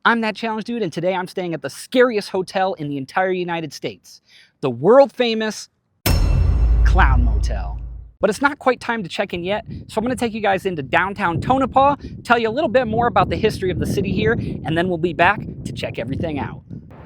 I'm that challenge dude, and today I'm staying at the scariest hotel in the entire United States, the world famous Clown Motel. But it's not quite time to check in yet, so I'm going to take you guys into downtown Tonopah, tell you a little bit more about the history of the city here, and then we'll be back to check everything out.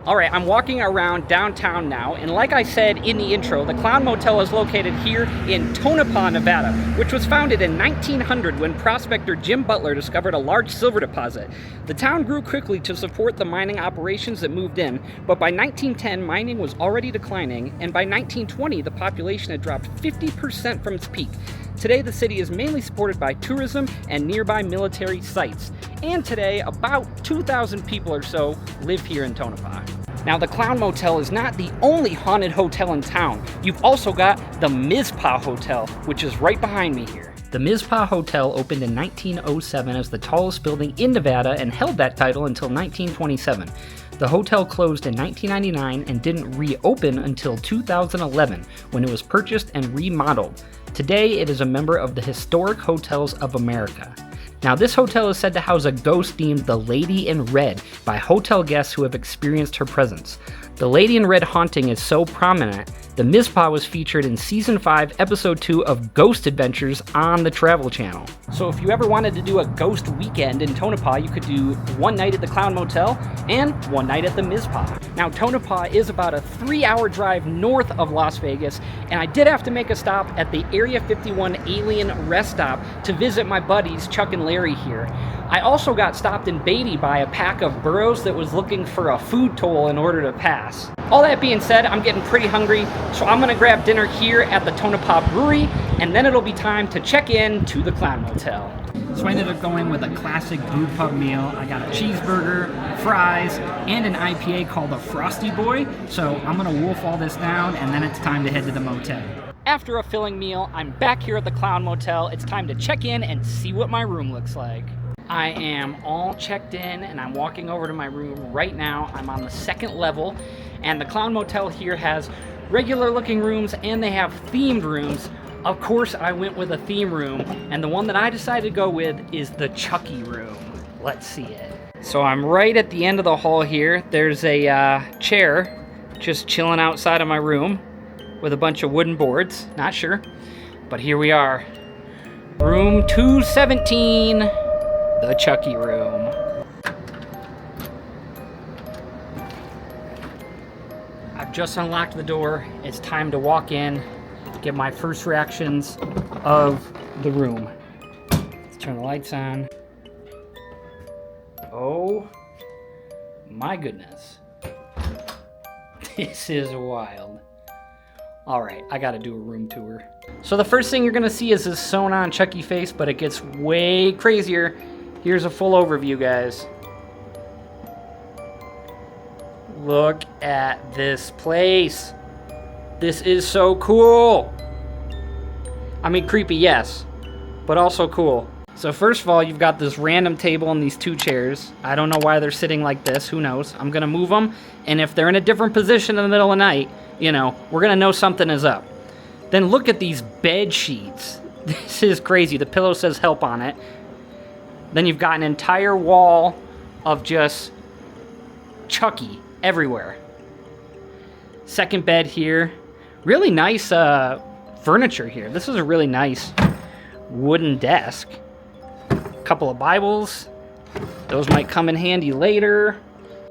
Alright, I'm walking around downtown now, and like I said in the intro, the Clown Motel is located here in Tonopah, Nevada, which was founded in 1900 when prospector Jim Butler discovered a large silver deposit. The town grew quickly to support the mining operations that moved in, but by 1910 mining was already declining, and by 1920 the population had dropped 50% from its peak. Today the city is mainly supported by tourism and nearby military sites, and today about 2,000 people or so live here in Tonopah. Now, the Clown Motel is not the only haunted hotel in town. You've also got the Mizpah Hotel, which is right behind me here. The Mizpah Hotel opened in 1907 as the tallest building in Nevada and held that title until 1927. The hotel closed in 1999 and didn't reopen until 2011 when it was purchased and remodeled. Today, it is a member of the Historic Hotels of America. Now, this hotel is said to house a ghost deemed the Lady in Red by hotel guests who have experienced her presence. The Lady in Red haunting is so prominent, the Mizpah was featured in Season 5, Episode 2 of Ghost Adventures on the Travel Channel. So if you ever wanted to do a ghost weekend in Tonopah, you could do one night at the Clown Motel and one night at the Mizpah. Now, Tonopah is about a 3-hour drive north of Las Vegas, and I did have to make a stop at the Area 51 Alien Rest Stop to visit my buddies Chuck and Larry here. I also got stopped in Beatty by a pack of burros that was looking for a food toll in order to pass. All that being said, I'm getting pretty hungry, so I'm gonna grab dinner here at the Tonopah Brewery, and then it'll be time to check in to the Clown Motel. So I ended up going with a classic brew pub meal. I got a cheeseburger, fries, and an IPA called a Frosty Boy. So I'm gonna wolf all this down, and then it's time to head to the motel. After a filling meal, I'm back here at the Clown Motel. It's time to check in and see what my room looks like. I am all checked in, and I'm walking over to my room right now. I'm on the 2nd level, and the Clown Motel here has regular looking rooms, and they have themed rooms. Of course, I went with a theme room, and the one that I decided to go with is the Chucky room. Let's see it. So I'm right at the end of the hall here. There's a chair just chilling outside of my room with a bunch of wooden boards. Not sure, but here we are. Room 217, the Chucky room. I've just unlocked the door. It's time to walk in, get my first reactions of the room. Let's turn the lights on. Oh my goodness. This is wild. Alright, I gotta do a room tour. So the first thing you're gonna see is this sewn on Chucky face, but it gets way crazier. Here's a full overview, guys. Look at this place. This is so cool. I mean, creepy, yes, but also cool. So first of all, you've got this random table and these 2 chairs. I don't know why they're sitting like this. Who knows? I'm gonna move them, and if they're in a different position in the middle of the night, you know, we're gonna know something is up. Then look at these bed sheets. This is crazy. The pillow says help on it. Then you've got an entire wall of just Chucky everywhere. Second bed here. Really nice furniture here. This is a really nice wooden desk. Couple of Bibles. Those might come in handy later.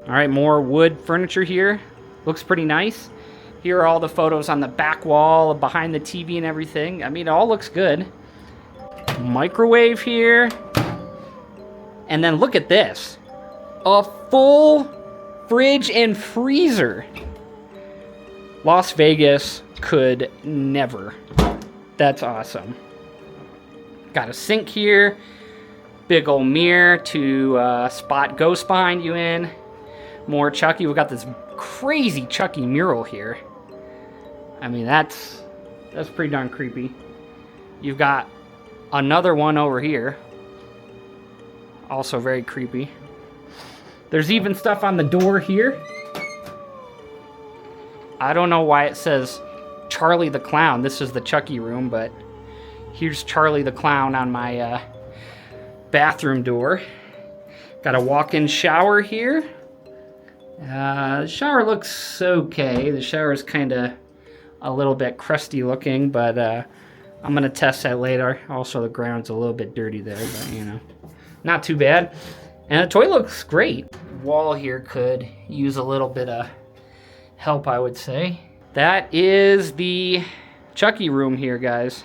All right, more wood furniture here. Looks pretty nice. Here are all the photos on the back wall, behind the TV and everything. I mean, it all looks good. Microwave here. And then look at this. A full fridge and freezer. Las Vegas could never. That's awesome. Got a sink here. Big old mirror to spot ghosts behind you in. More Chucky. We've got this crazy Chucky mural here. I mean, that's pretty darn creepy. You've got another one over here. Also very creepy. There's even stuff on the door here. I don't know why it says Charlie the Clown. This is the Chucky room, but here's Charlie the Clown on my bathroom door. Got a walk-in shower here. The shower looks okay. The shower is kind of a little bit crusty looking, but I'm gonna test that later. Also, the ground's a little bit dirty there, but you know, not too bad. And the toilet looks great. The wall here could use a little bit of help, I would say. That is the Chucky room here, guys.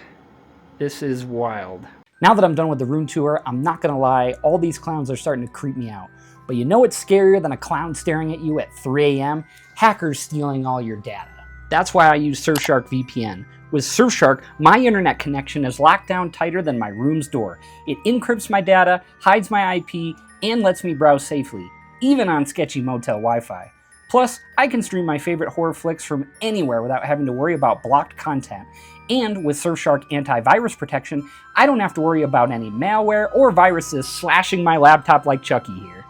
This is wild. Now that I'm done with the room tour, I'm not gonna lie, all these clowns are starting to creep me out. But you know what's scarier than a clown staring at you at 3 a.m.? Hackers stealing all your data. That's why I use Surfshark VPN. With Surfshark, my internet connection is locked down tighter than my room's door. It encrypts my data, hides my IP, and lets me browse safely, even on sketchy motel Wi-Fi. Plus, I can stream my favorite horror flicks from anywhere without having to worry about blocked content. And with Surfshark antivirus protection, I don't have to worry about any malware or viruses slashing my laptop like Chucky here.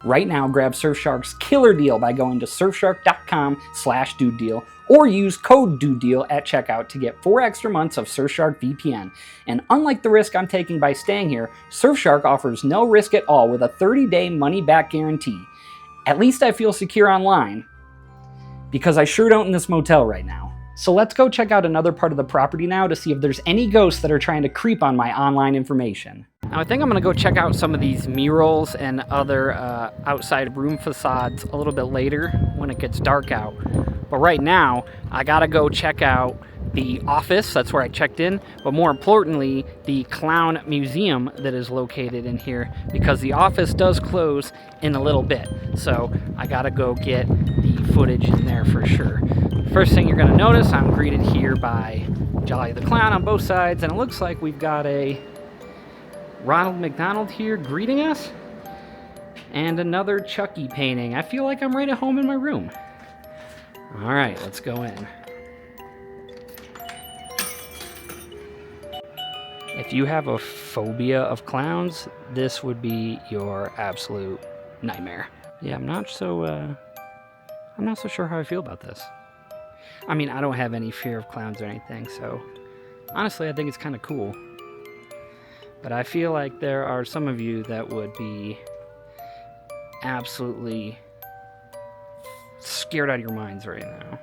Right now, grab Surfshark's killer deal by going to surfshark.com/dudedeal or use code DUDEDEAL at checkout to get 4 extra months of Surfshark VPN. And unlike the risk I'm taking by staying here, Surfshark offers no risk at all with a 30-day money-back guarantee. At least I feel secure online, because I sure don't in this motel right now. So let's go check out another part of the property now to see if there's any ghosts that are trying to creep on my online information. Now I think I'm gonna go check out some of these murals and other outside room facades a little bit later when it gets dark out. But right now, I gotta go check out the office, that's where I checked in, but more importantly, the clown museum that is located in here, because the office does close in a little bit. So I gotta go get the footage in there for sure. First thing you're gonna notice, I'm greeted here by Jolly the Clown on both sides, and it looks like we've got a Ronald McDonald here greeting us, and another Chucky painting. I feel like I'm right at home in my room. All right, let's go in. If you have a phobia of clowns, this would be your absolute nightmare. Yeah, I'm not so sure how I feel about this. I mean, I don't have any fear of clowns or anything, so honestly, I think it's kind of cool. But I feel like there are some of you that would be absolutely scared out of your minds right now.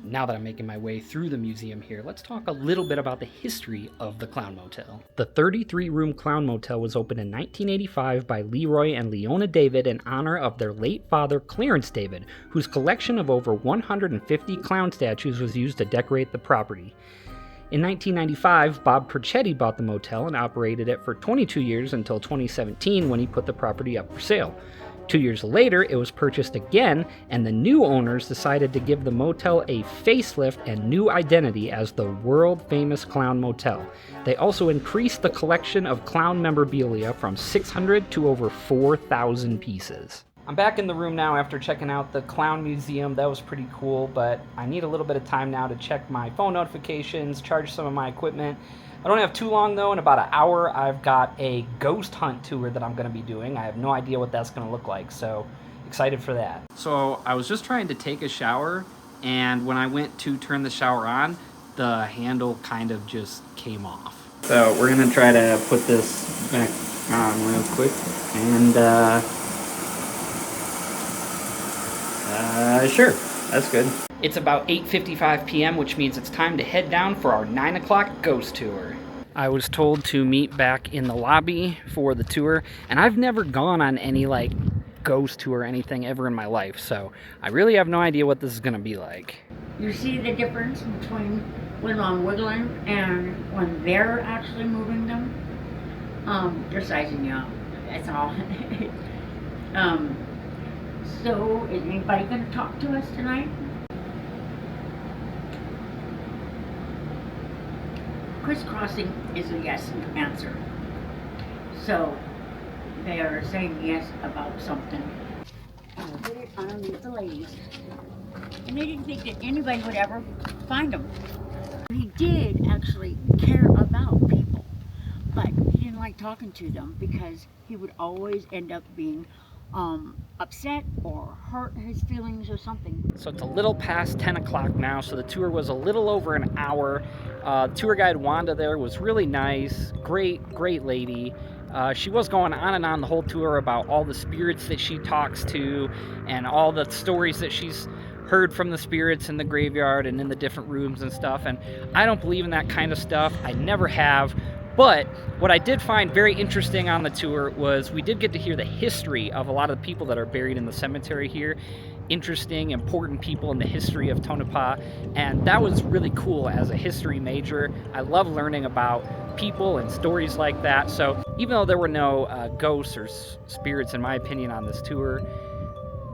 Now that I'm making my way through the museum here, let's talk a little bit about the history of the Clown Motel. The 33-room Clown Motel was opened in 1985 by Leroy and Leona David in honor of their late father, Clarence David, whose collection of over 150 clown statues was used to decorate the property. In 1995, Bob Perchetti bought the motel and operated it for 22 years until 2017 when he put the property up for sale. 2 years later, it was purchased again, and the new owners decided to give the motel a facelift and new identity as the world-famous Clown Motel. They also increased the collection of clown memorabilia from 600 to over 4,000 pieces. I'm back in the room now after checking out the Clown Museum. That was pretty cool, but I need a little bit of time now to check my phone notifications, charge some of my equipment. I don't have too long though. In about an hour, I've got a ghost hunt tour that I'm going to be doing. I have no idea what that's going to look like, so excited for that. So I was just trying to take a shower, and when I went to turn the shower on, the handle kind of just came off. So we're going to try to put this back on real quick, and sure, that's good. It's about 8:55 p.m., which means it's time to head down for our 9 o'clock ghost tour. I was told to meet back in the lobby for the tour, and I've never gone on any like ghost tour or anything ever in my life, so I really have no idea what this is going to be like. You see the difference between when I'm wiggling and when they're actually moving them? They're sizing you up, that's all. So, is anybody going to talk to us tonight? Crisscrossing is a yes answer. So, they are saying yes about something. underneath the ladies. And they didn't think that anybody would ever find them. He did actually care about people, but he didn't like talking to them because he would always end up being upset or hurt his feelings or something. So it's a little past 10 o'clock now, so the tour was a little over an hour. Tour guide Wanda there was really nice, great lady. She was going on and on the whole tour about all the spirits that she talks to and all the stories that she's heard from the spirits in the graveyard and in the different rooms and stuff. And I don't believe in that kind of stuff. I never have. But what I did find very interesting on the tour was we did get to hear the history of a lot of the people that are buried in the cemetery here. Interesting, important people in the history of Tonopah. And that was really cool as a history major. I love learning about people and stories like that. So even though there were no ghosts or spirits, in my opinion, on this tour,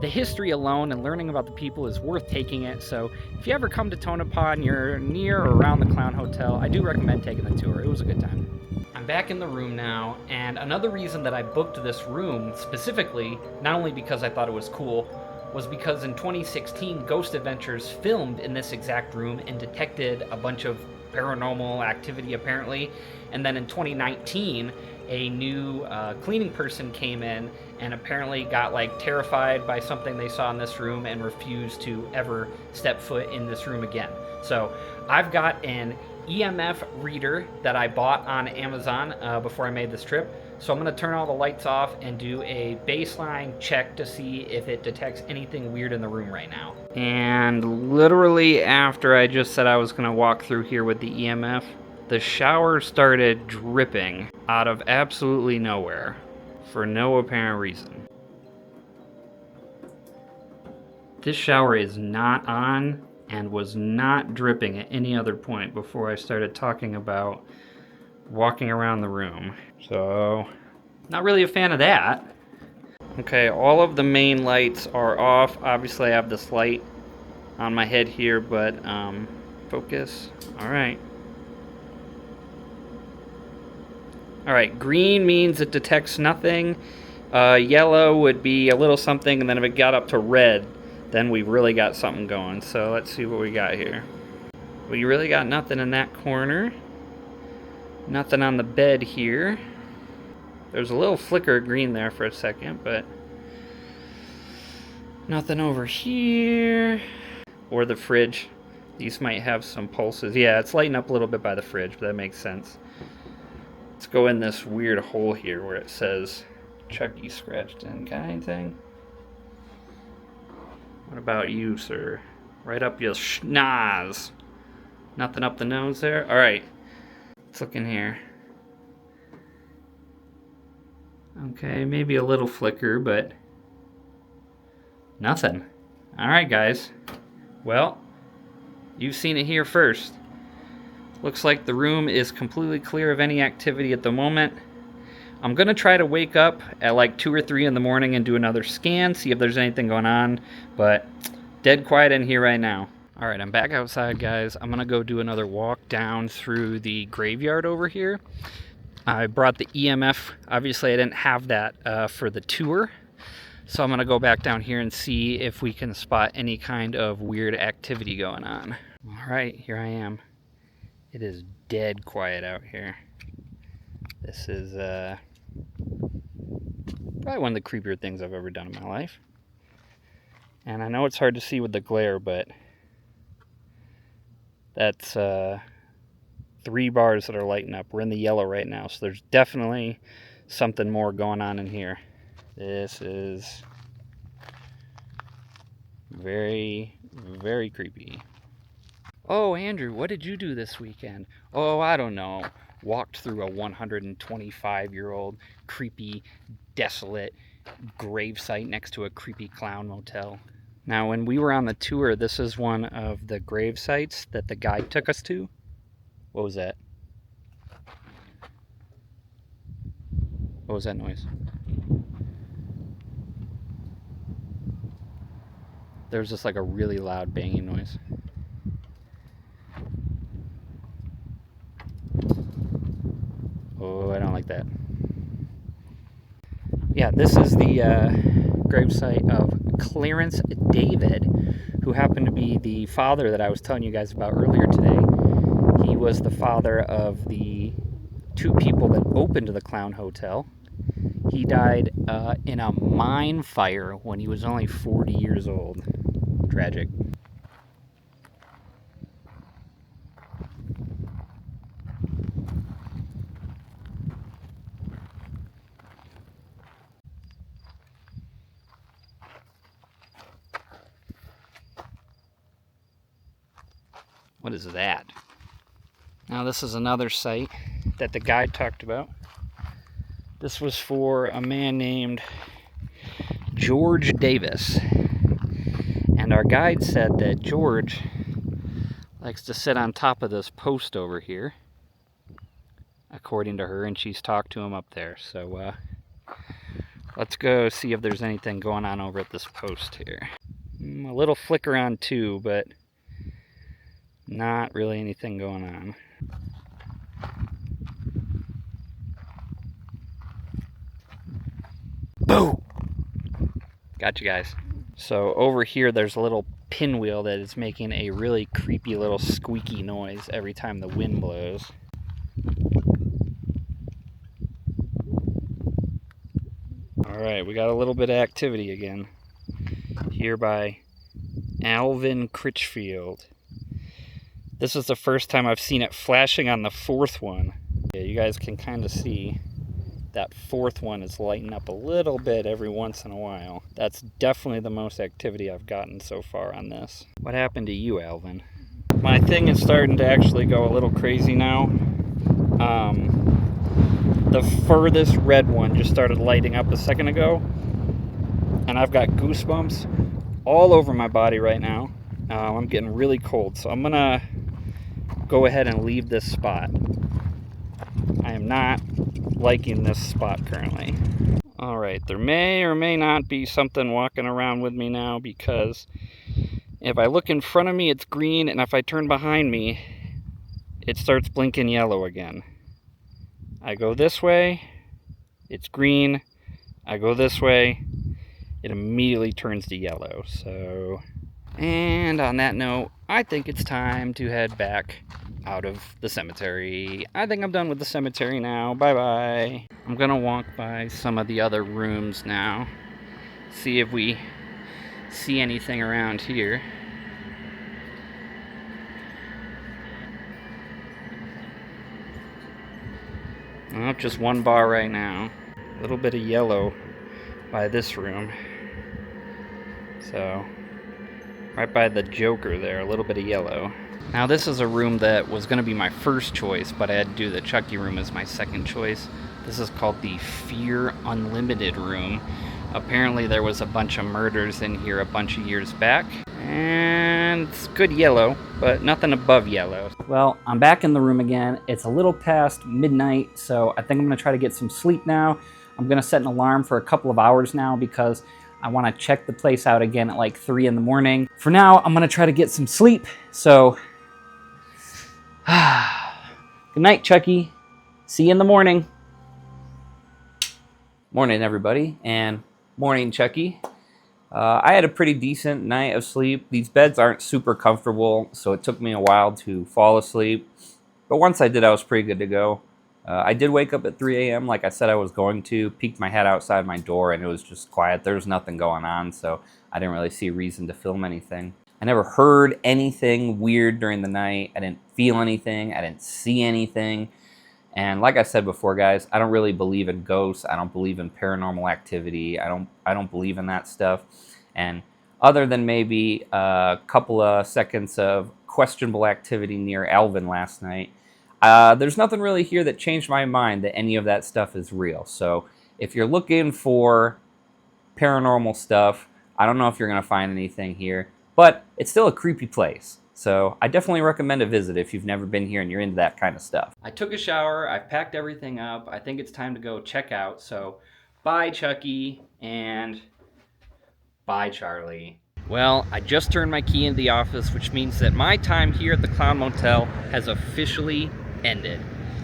the history alone and learning about the people is worth taking it. So if you ever come to Tonopah and you're near or around the Clown Hotel, I do recommend taking the tour. It was a good time. I'm back in the room now, and another reason that I booked this room specifically, not only because I thought it was cool, was because in 2016, Ghost Adventures filmed in this exact room and detected a bunch of paranormal activity apparently. And then in 2019, a new cleaning person came in and apparently got like terrified by something they saw in this room and refused to ever step foot in this room again. So I've got an EMF reader that I bought on Amazon before I made this trip. So I'm going to turn all the lights off and do a baseline check to see if it detects anything weird in the room right now. And literally after I just said I was going to walk through here with the EMF, the shower started dripping out of absolutely nowhere for no apparent reason. This shower is not on and was not dripping at any other point before I started talking about walking around the room. So, not really a fan of that. Okay, all of the main lights are off. Obviously I have this light on my head here, but focus. Alright. Alright, green means it detects nothing. Yellow would be a little something, and then if it got up to red, then we really got something going. So let's see what we got here. We really got nothing in that corner. Nothing on the bed here. There's a little flicker of green there for a second, but nothing over here. Or the fridge. These might have some pulses. Yeah, it's lighting up a little bit by the fridge, but that makes sense. Let's go in this weird hole here where it says Chucky scratched in. Got anything? What about you, sir? Right up your schnoz. Nothing up the nose there? Alright. Let's look in here. Okay, maybe a little flicker, but nothing. Alright, guys. Well, you've seen it here first. Looks like the room is completely clear of any activity at the moment. I'm going to try to wake up at like 2 or 3 in the morning and do another scan, see if there's anything going on, but dead quiet in here right now. Alright, I'm back outside, guys. I'm going to go do another walk down through the graveyard over here. I brought the EMF. Obviously, I didn't have that for the tour. So I'm going to go back down here and see if we can spot any kind of weird activity going on. Alright, here I am. It is dead quiet out here. This is probably one of the creepier things I've ever done in my life. And I know it's hard to see with the glare, but that's 3 bars that are lighting up. We're in the yellow right now, so there's definitely something more going on in here. This is very, very creepy. Oh, Andrew, what did you do this weekend? Oh, I don't know. Walked through a 125-year-old creepy, desolate gravesite next to a creepy clown motel. Now, when we were on the tour, this is one of the grave sites that the guide took us to. What was that? What was that noise? There was just like a really loud banging noise. Oh, I don't like that. Yeah, this is the gravesite of Clarence David, who happened to be the father that I was telling you guys about earlier today. He was the father of the 2 people that opened the Clown Hotel. He died in a mine fire when he was only 40 years old. Tragic. What is that? Now this is another site that the guide talked about. This was for a man named George Davis. And our guide said that George likes to sit on top of this post over here, according to her, and she's talked to him up there. So let's go see if there's anything going on over at this post here. A little flicker on too, but not really anything going on. Boo! Got you guys. So over here there's a little pinwheel that is making a really creepy little squeaky noise every time the wind blows. Alright, we got a little bit of activity again here by Alvin Critchfield. This is the first time I've seen it flashing on the 4th one. Yeah, you guys can kind of see that 4th one is lighting up a little bit every once in a while. That's definitely the most activity I've gotten so far on this. What happened to you, Alvin? My thing is starting to actually go a little crazy now. The furthest red one just started lighting up a second ago, and I've got goosebumps all over my body right now. I'm getting really cold, so I'm gonna go ahead and leave this spot. I am not liking this spot currently. Alright, there may or may not be something walking around with me now, because if I look in front of me it's green, and if I turn behind me it starts blinking yellow again. I go this way, it's green. I go this way, it immediately turns to yellow. So, and on that note, I think it's time to head back out of the cemetery. I think I'm done with the cemetery now. Bye-bye. I'm gonna walk by some of the other rooms now, see if we see anything around here. Oh, just one bar right now. A little bit of yellow by this room. So, right by the Joker there, a little bit of yellow. Now this is a room that was going to be my first choice, but I had to do the Chucky room as my second choice. This is called the Fear Unlimited room. Apparently there was a bunch of murders in here a bunch of years back. And it's good yellow, but nothing above yellow. Well, I'm back in the room again. It's a little past midnight, so I think I'm going to try to get some sleep now. I'm going to set an alarm for a couple of hours now because I want to check the place out again at like 3 in the morning. For now, I'm going to try to get some sleep. So, good night, Chucky. See you in the morning. Morning, everybody, and morning, Chucky. I had a pretty decent night of sleep. These beds aren't super comfortable, so it took me a while to fall asleep. But once I did, I was pretty good to go. I did wake up at 3 a.m. like I said I was going to. Peeked my head outside my door, and it was just quiet. There was nothing going on, so I didn't really see a reason to film anything. I never heard anything weird during the night. I didn't feel anything. I didn't see anything. And like I said before, guys, I don't really believe in ghosts. I don't believe in paranormal activity. I don't believe in that stuff. And other than maybe a couple of seconds of questionable activity near Alvin last night, there's nothing really here that changed my mind that any of that stuff is real. So if you're looking for paranormal stuff, I don't know if you're going to find anything here, but it's still a creepy place. So I definitely recommend a visit if you've never been here and you're into that kind of stuff. I took a shower. I've packed everything up. I think it's time to go check out. So bye, Chucky, and bye, Charlie. Well, I just turned my key into the office, which means that my time here at the Clown Motel has officially ended.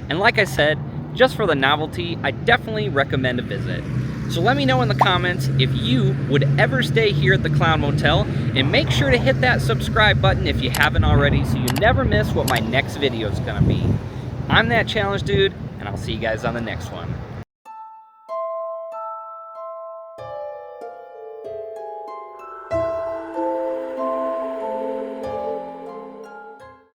And like I said, just for the novelty, I definitely recommend a visit. So let me know in the comments if you would ever stay here at the Clown Motel, and make sure to hit that subscribe button if you haven't already so you never miss what my next video is going to be. I'm That Challenge Dude, and I'll see you guys on the next one.